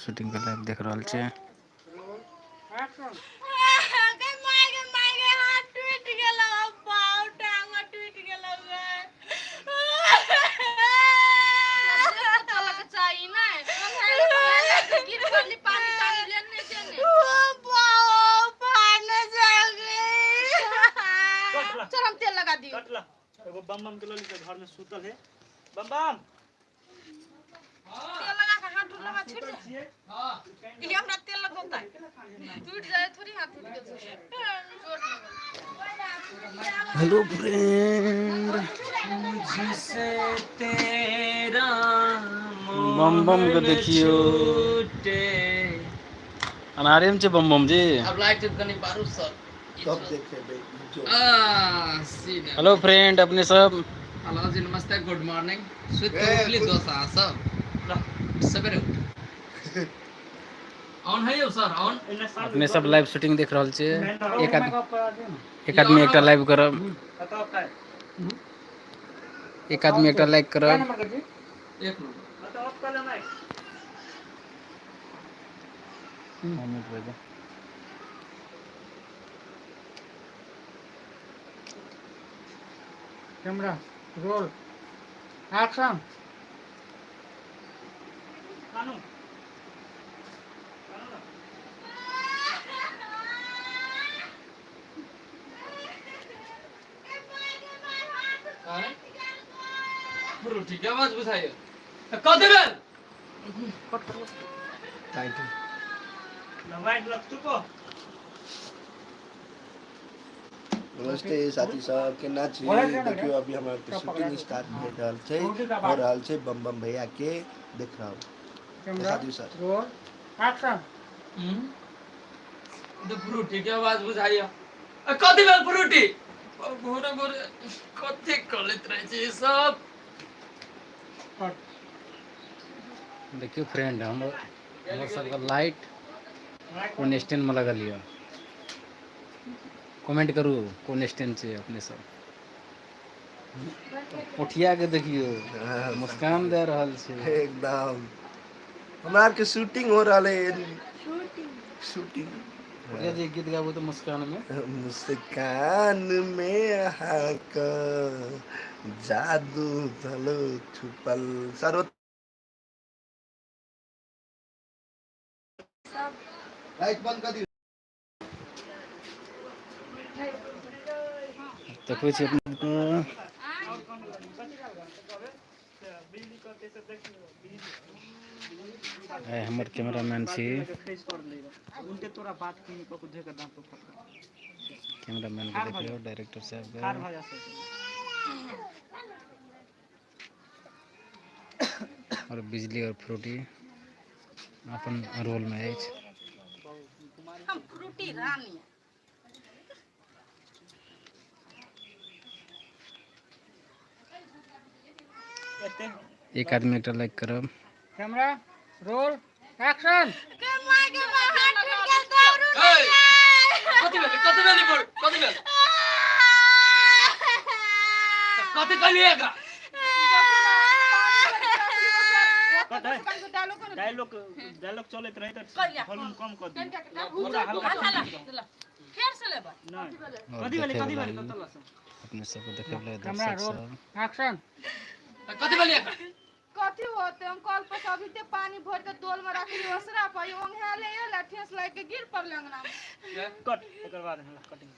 Shooting के live देख रहल छे। चल हम तेल लगा दी। एगो बम बम के लली के घर में सूतल है। बम बम तेल लगा के हाथ लगा छिड़ दे। हां ये हमरा तेल लगाता है टूट जाए थोड़ी हाथ टूट गया। हेलो फ्रेंड, जिसे तेरा बम बम के देखियो अनारे में छे बम बम जी। अब लाइट कनी बारू सर कब देखे बे जो सीधा। हेलो फ्रेंड, अपने सब हेलो जी नमस्ते, good morning. Sweet totally dosa सब सवेरे ऑन है यो सर ऑन। अपने सब लाइव शूटिंग देख रहल छे। एक आदमी एकटा लाइव करब, एक आदमी एकटा लाइक करब। एक नंबर तो ऑफ कर लेना है। Camera roll action. कानू पूरा ठीक है, आवाज बुझाइए कदे बेल टाइटल वाइट लग चुको। नमस्ते साथी सब के ना छी। देखियो अभी हमारे शूटिंग स्टार्ट हो रहल छे बम बम भैया के देख रहा हूं। कैमरा साथी सर रोल एक्शन। तो पूरा ठीक है, आवाज बुझाइए कदे बेल फ्रूटी भोरे भोरे कथि करत रहे छी सब। देखियो फ्रेंड, हम सबका लाइट कौन स्टैंड में लगल लिया। कमेंट करू कौन स्टैंड छे अपने सब। उठिया के देखियो मुस्कान दे रहल छे एकदम हमार के शूटिंग हो रहल है। शूटिंग उठिया जी गीत गाबो तो मुस्कान में। मुस्कान में हाक जादू धलो छुपल सर्व लाइट बंद कर दी। देखो छी अपने को है हमर कैमरामैन छी। उनके तोरा बात की को देख के दांत पर कैमरामैन को देखियो, डायरेक्टर साहब कार का भजा से और बिजली और फ्रूटी अपन रोल में है। हम फ्रूटी रानी एक आदमी एकटा लाइक करब। Camera roll action. कथि बेल बोल कथि बेल कथि कलिएगा डायलॉग चलत रहे त वॉल्यूम कम कर दी। पूरा हल्का फेर से लेबा नहीं कथि बेल अपने सबको देखेबले कैमरा दर्शक रोल सब। एक्शन। कथि कलिएगा कथी होते हम कल पर अभी ते पानी भर के तोल में रखली ओसरा पर ओंघेले एला ठेस लाग के गिर पड़ले अंगना में। कट एकर बाद कटिंग।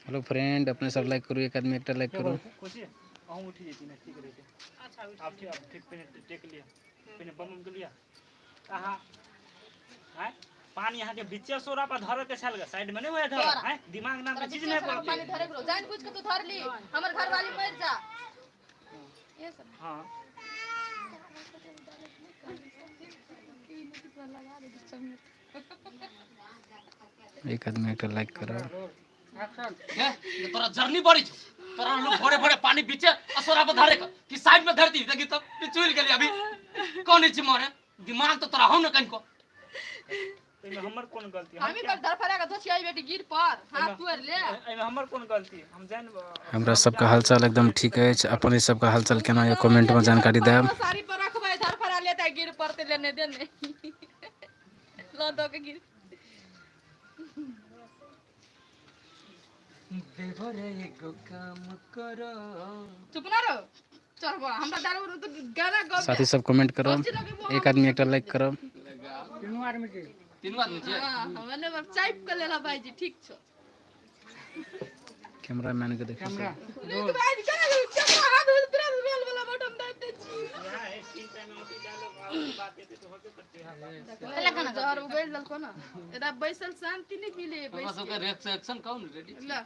हेलो फ्रेंड, अपने सब लाइक करू, एक आदमी एकटा लाइक करू। खुशी अहू उठी जेती ना ठीक रहते। अच्छा अब ठीक पे टेक लिया पे बम के लिया। आहा हैं पानी यहाँ के बीचे सोरा पर धर के छल साइड में नहीं होए धर हैं दिमाग नाम के चीज नहीं पड़ती। पानी धरे करो जान बुझ के तू धर ली हमर घर वाली मर जा। ये सब हां एक आदमी एकटा लाइक करू। एक्शन। तोरा जर्नी बड़ी छ तोरा लोग भोरे भोरे पानी बीचे असोरा पर धरे कि साइड में धरती देखी तो पिचुल गेली अभी कौन छी मारे दिमाग तो तोरा हो न कनको। एमे हमर कोन गलती हम ही कर धर फरा के दोछिया बेटी गिर पर हाथ तोड़ ले। एमे हमर कोन गलती हम जान हमरा सबका हालचाल एकदम ठीक है। अपने सबका हालचाल केना है कमेंट में जानकारी देब। साड़ी पर रखबै धर फरा लेता गिर पड़ते लेने देने। लो दो के गिर देवर एगो काम करो चुप ना रहो चल बड़ा हमरा दारू तो गाना गा साथी सब कमेंट करो एक आदमी एक लाइक करो तीनों आदमी के तीनों आदमी छे हां हमने बस चाइप कर लेला भाई जी ठीक छ कैमरामैन के देखिए कैमरा तो भाई जी कैमरा हाथ में तुरंत रोल वाला बटन दाब दे छी यहाँ है स्क्रीन पे में अभी डालो बात ये तो होके करते हैं पहले गाना जहर उबेल ललको ना एदा बैसल शांति नहीं मिले हमरा सबके रिएक्शन कौन रेडी ला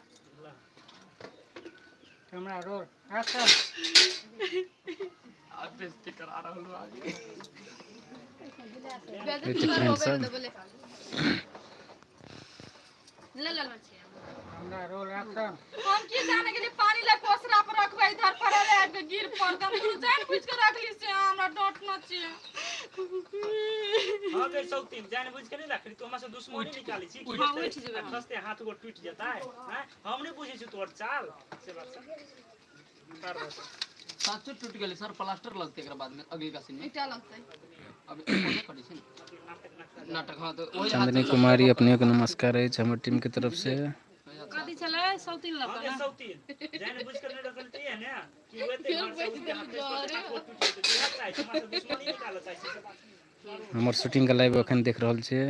कैमरा रोल एक्शन आप बेइज्जती करा रहा हूं आगे बोले ले ले कैमरा रोल एक्शन हम की जाने के लिए पानी ला कोसरा पर रखबै इधर पड़े रहे के गिर पड़ दम जान बुझ के रख ली से हमरा डटना चाहिए हां बे सौतीन जान बुझ के नहीं रख तो हमरा से दुश्मनी निकाली छी कि खसते हाथ को टूट जाता है हैं हम नहीं बुझे छी तोर चाल से बात कर साचो टूट गेले सर प्लास्टर लगते एकरा बाद में अगली का सीन में इटा लगतै अब कोने करी छी नाटक हां तो वही चांदनी कुमारी अपने को नमस्कार है हमर टीम की तरफ से कथि छले सौतीन लगा हां सौतीन जान बुझ के नहीं रखलती है ना कि वेते घर से उसके हाथ को टूट जाते तो हमरा से दुश्मनी निकाल चाहिए से बात हमर शूटिंग का लाइव अखन देख रहल छी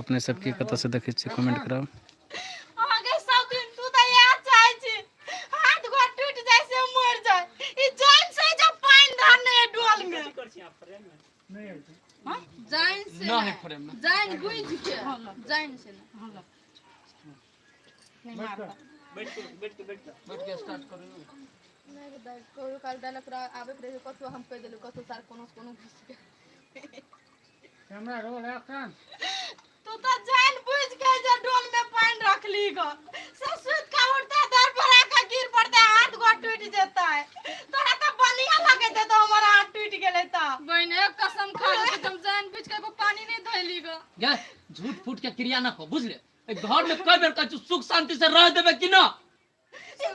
अपने सबके कतऽ से देखै छी कमेंट करब आगे सौतीन तू त या चाहे छी हाथ गो टूट जाय से मर जाय ई जान से जब पानी धाने डोल में कर छी आप फ्रेम में नहीं है हां जान से ना है फ्रेम में जान गुंज के जान से ना नहीं मारता बैठ के स्टार्ट करो नहीं बता कोई काल डायलॉग आवे करे कतो हम कह देलु कतो सार कोनो घुस के कैमरा रोल एक्शन तू तो जान बुझ के जे डोल में पानी रख ली गो ससुर का उड़ता दर पर आका गिर पड़ता हाथ गो टूट जाता है तोरा तो बनिया लगे दे तो हमारा हाथ टूट गेले त बहने कसम खा ले तुम जान बुझ के पानी नहीं धैली गो गे झूठ फूट के क्रिया ना को बुझले ए घर में कई बेर कहू सुख शांति से रह देबे कि ना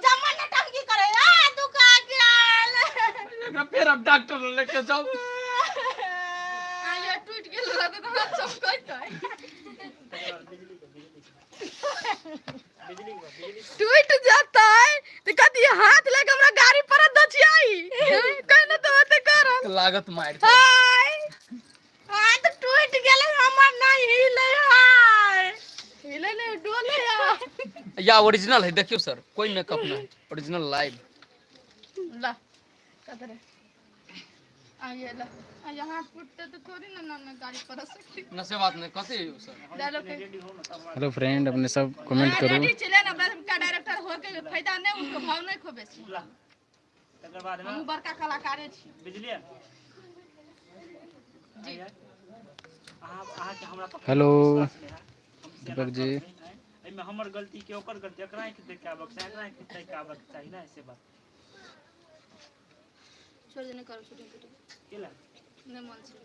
जमाना टंकी करे आ तू का गेल एकरा फिर अब डॉक्टर लेके जाओ आ ये टूट गेल रहत त हम चमकैत टूट जाता है तो कदी हाथ लगे हमरा गाड़ी पर दछियाई कहना तो होते कर लागत मार हाय हाथ टूट गेले हमर नहीं हिले हाय हिले नहीं डोले यार या ओरिजिनल है देखियो सर कोई मेकअप ना ओरिजिनल लाइव ला कदरे आइए ला आइए हाथ फूटते तो थोड़ी ना गाड़ी पर सकती न से बात नहीं कथि है सर डायलॉग हेलो फ्रेंड अपने सब कमेंट करो चले ना बस का डायरेक्टर हो के फायदा नहीं उनको भाव नहीं खोबे छी तकर बाद में हम बड़का कलाकार छी बुझलिए जी आहा के हमरा पर हेलो विश्वास नहीं है। दीपक जी एमे हमर गलती के ओकर गलती एकरा के देख के आबक चाही एकरा के देख के आबक चाही ना ऐसे बात छोड़ देने करो शूटिंग केला नहीं मन से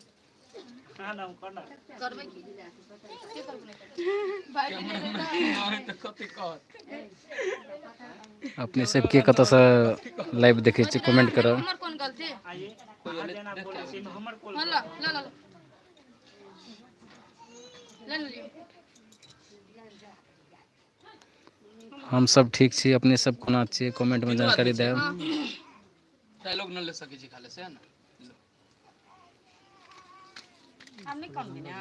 हां ना करना करबे की के करबे नहीं भाई नहीं तो कथि कह अपने सबके कतऽ से लाइव देखै छी कमेंट करब हमर कौन गलती आइए कोई जना बोले से हमर कॉल हां ला ला ला ले लियो हम सब ठीक छी अपने सब कोना छी कमेंट में जानकारी देब डायलॉग न ले सके छी खाले से ना हम नहीं कम बिना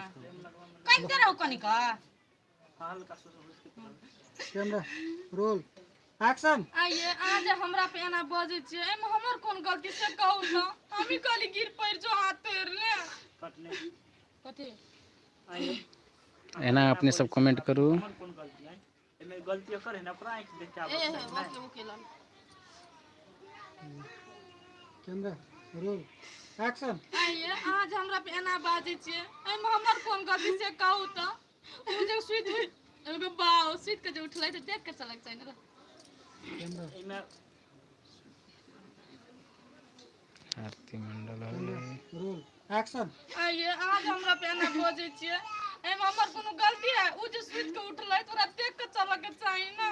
कहीं दे रहो कनी का हल्का सोच कैमरा रोल एक्शन आइए आज हमरा पे एना बजे छे एमे हमर कौन गलती से कहू ना हम ही कहली गिर पड़ जो हाथ तोड़ ले कटने कथि आइए एना अपने सब कमेंट करू हमर कौन गलती है एमे गलती ओकर है ना ओकरा आंख देख के ए आबक बस वो केला कैमरा रोल एक्शन आइए आज हमरा पे एना बाजे छे एमे हमर कौन गलती से कहू तो मुझे स्वीट एगो बाओ स्वीट के जो उठलै त देख के चलक चाहिए ना कैमरा एमे आरती मंडल होले रोल एक्शन आइए आज हमरा पे एना बजे छे एमे हमर कोनो गलती है उ जे स्वीट के उठलै तोरा देख के चलक के चाहिए ना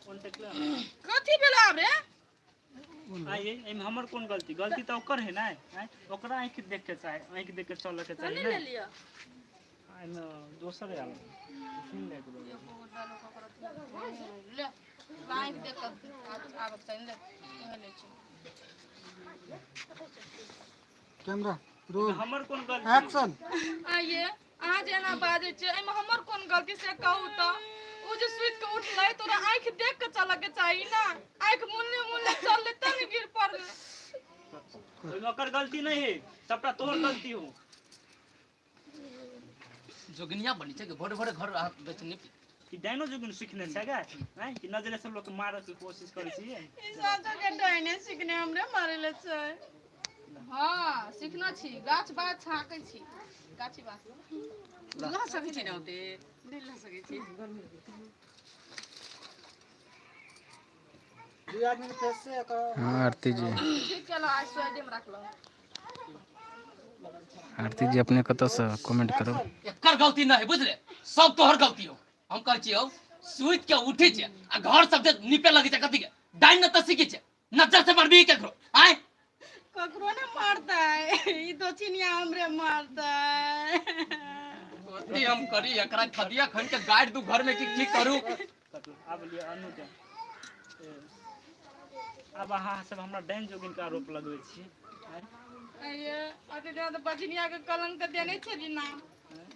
कौन तकला कथि भेला रे आइए एमे हमर कोन गलती गलती तो ओकर है ना ओकरा आंख देख के चाहे आंख देख के चल के चाहिए ना एमे दोसर आल सुन ले लाइक देख आगत चाहिए ले छी कैमरा रोल हमर कोन गलती एक्शन आइए अहाँ जेना बाजै छै एमे हमर कोन गलती से कहू त ओ जे सुइत के उठलै तोरा आंख देख के चलऽ के चाही ना आंख मुन्ने मुन्ने चलले त न गिर पड़ले ओइमे ओकर गलती नहीं है सबटा तोहर गलती हो जोगिनिया बनी छै कि भोरे भोरे घर बेचनी कि डायनो जोगिन सीखने छै गा हैं कि नजरे से लोग के मारे के कोशिश करै छी ई सब के डायने सीखने हमरे मारे ले छै हां सीखना छी गाछ बात छाकै छी गाछी बात ला सकै छी ना ओते नहीं ला सकै छी दू आदमी के फेस से हाँ आरती जी ठीक चलो आज साइड में रख लो आरती जी अपने कतऽ से कमेंट करो एकर गलती नहीं बुझले सब तोहर गलती हो हम कहै छियौ सुइत के उठे छै आ घर सब जे निपे लगे छै कथि के डाइन न त सीखै छै नजर से मारबी केकरो आय ककरो ने मारता है ई तो चिनिया हमरे मारता है कथि हम करी एकरा खदिया खन के गाड़ दू घर में की करू अब लिए अनु के अब अहाँ सब हमरा डाइन जोगिन का आरोप लगबै छी ये अते तो बजनिया के कलंक तो देने छली नाम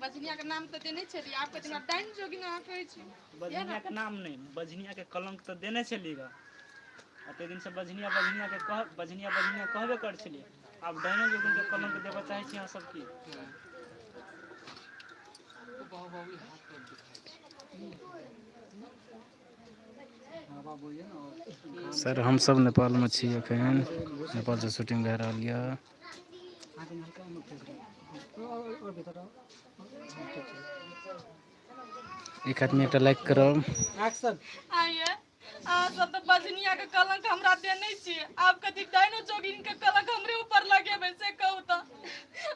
बजनिया के नाम तो देने छली आप कहते ना डाइन जोगिन आ कहै छी बजनिया के नाम नहीं बजनिया के कलंक तो देने छलीगा अते दिन से बजनिया कहबे कर छली अब डाइनो जोगिन के कलंक देबे चाहे छी अहाँ सब की सर हम सब नेपाल में छी अखन नेपाल से शूटिंग भए रहल यऽ आगे हल्का में फेस और भीतर एक आदमी एकटा लाइक करब एक्शन आइए आ सब तो बजनिया के कलंक हमरा देने छी आप कथि डाइनो जोगिन के कलंक हमरे ऊपर लगेबै से कहू त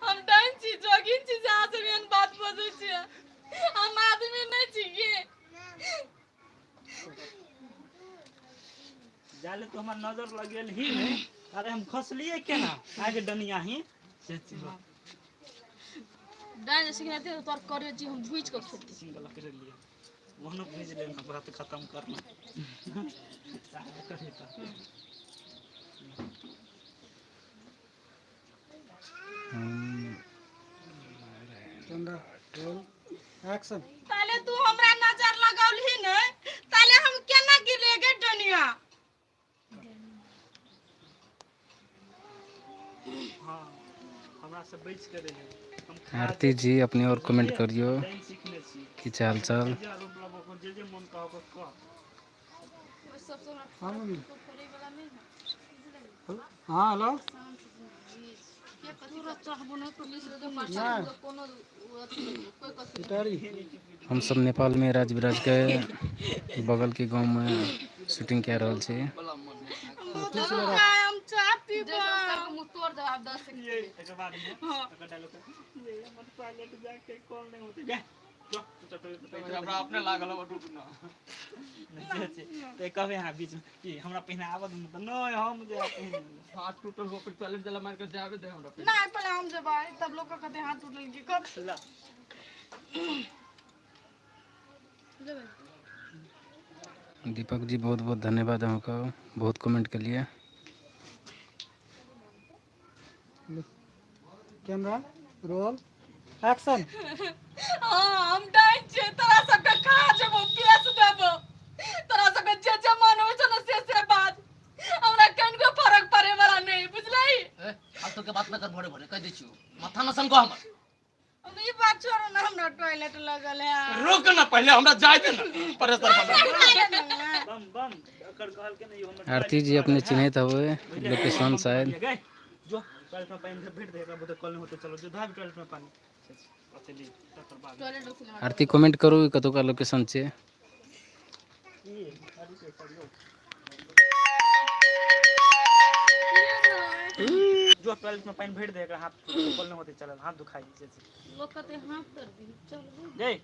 हम डाइन छी जोगिन छी से अहाँ सब एहन बात बजै छी हम आदमी नहीं छी ये जाले तो हमार नजर लगेल ही नहीं अरे हम खसलिए केना आगे डनिया ही से डाइन सीखने थे तोर करे जी हम बुझ के खेती सिंगल कर लिए वहनो भेज लेना बात खत्म करना कैमरा रोल एक्शन ताले तू हमरा नजर लगावली ने ताले हम केना गिरेगे डनिया हां हमरा से बच के रहे हम आरती जी अपने और कमेंट करियो डाइन सीखने छी कि चाल चाल जे आरोप लगो जे मन का हो कह सब सब हाँ मम्मी करे वाला नहीं हाँ हेलो के पूरा चाहबो न पुलिस रो नहीं। पास कोनो कोई कथि इटारी हम सब नेपाल में राज विराज के बगल के गांव में शूटिंग कए रहल छी हम चाह पीबो मुंह तोड़ जवाब 10 सेकंड ये एक बार में एक डायलॉग ये मन टॉयलेट जाके कॉल नहीं होती गे जो तो हमरा अपने लागल हो डूब ना ते कहबे हां बीच में कि हमरा पहिने आबद त नहीं हम जे पहिने हाथ टूटल हो फिर टॉयलेट जला मार के जावे दे हमरा पे नहीं पहले हम जब आए तब लोग का कहते हाथ टूटल की कब ला दीपक जी बहुत बहुत धन्यवाद हमको बहुत कमेंट के लिए कैमरा रोल एक्शन हां हम डाइन छे तोरा सब के खा जबो पेश देबो तोरा सब के जे जे मन होय छ न से बात हमरा कनको फर्क पड़े वाला नहीं बुझलई हाथ के बात न कर भोरे भोरे कह दै छियो माथा न सन को हमर अब ई बात छोड़ो ना हमरा टॉयलेट लगल है रुक ना पहले हमरा जाय दे ना परेशान बना बम बम अकर कहल के नहीं हम आरती जी अपने चिन्हित हुए लोकेशन शायद जो टॉयलेट में पानी भेट देगा बोले कॉल नहीं होते चलो जो धार टॉयलेट में पानी चली तकर बाद टॉयलेट उठले आरती कमेंट करू कतौ का लोकेशन छै ये सारी से करियो जो टॉयलेट में पानी भेट देगा हाथ कॉल नहीं होते चलो हाथ दुखाई जैसे लोग कहते हाथ कर दी चल जय